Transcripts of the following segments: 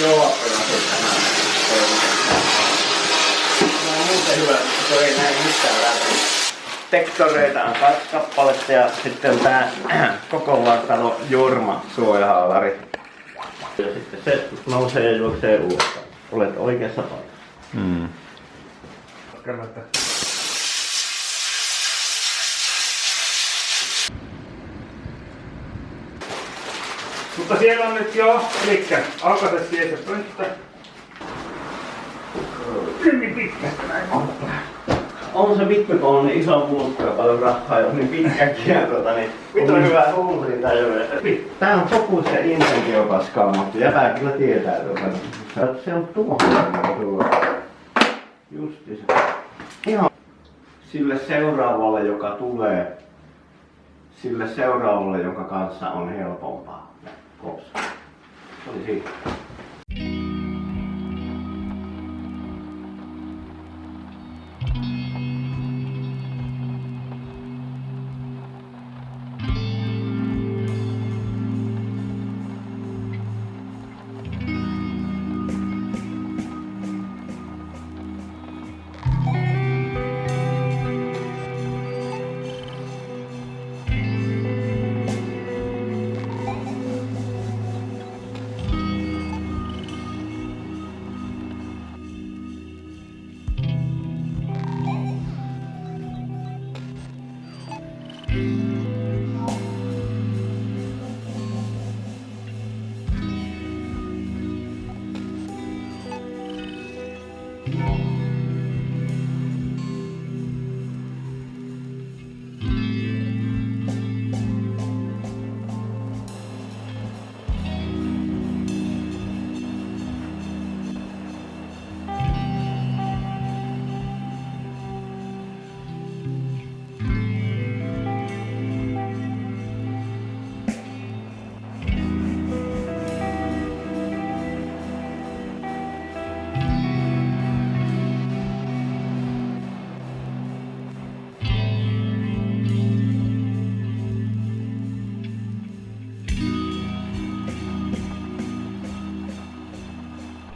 Joo, no on muuten hyvä, mutta se ei näe missään läpi. Tektoreita on 2 kappaletta ja sitten on tää koko vartalo Jorma suojahaalari. Ja sitten se nousee ja juoksee uudestaan. Olet oikeassa paikassa. Mutta siellä on nyt jo, elikkä aukaise siihen se pönttö. Hyvin pitkästä näin. On se pikkukoulu niin iso puukko ja paljon rahaa, jos niin pitkäkin ja niin vittu hyvä huumori tajua. Tää on fokus ja intentiopaskaa, mutta jäpää kyllä tietää tuota. Se on tuohon. Justi se. Ihan sille seuraavalle, joka tulee. Sille seuraavalle, jonka kanssa on helpompaa. Kops. Se oli siinä.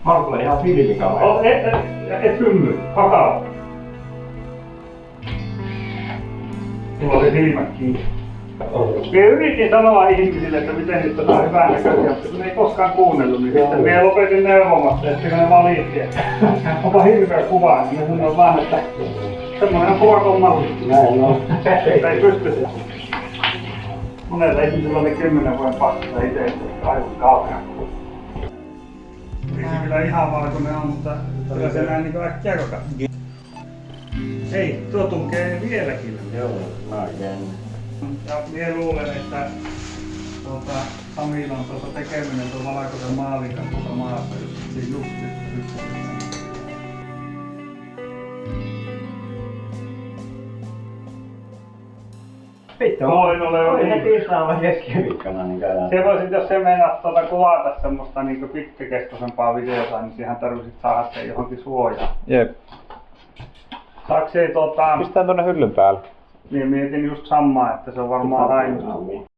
Markulle ihan filmikaava. Et hymmy, kakao. Mulla oli silmät kiinni. Minä yritin sanoa ihmisille, että miten nyt on hyvää näköisiä, mutta kun ne ei koskaan kuunnellut, niin sitten minä lopetin neuvomasta, että ne valitti, että onpa hirveä kuva, niin minä sanoin vaan, että semmoinen kuva on mahdollista. Näin on. Ei pysty. Monella ihmisellä oli 10 vuoden paksusta itse, että aivan kauhean. Kyllä ihan valkoinen on, mutta kyllä se näin niin äkkiä koko. Ei, tuo tunkee vieläkin. Joo, jännä. Ja minä luulen, että Samilla on tuossa tekeminen tuon valkoisen maalin kanssa maassa, just nyt. Vittu, oli ne tiistaina keskiviikkona niin käydään. Se voisit, jos se meinaat kuvata semmoista niinku pitkäkestoisempaa videota, niin siihen tarvitsit saada sen johonkin suojaan. Jep. Saaks se Pistään tonne hyllyn päälle. Niin mietin just samaa, että se on varmaan ainut.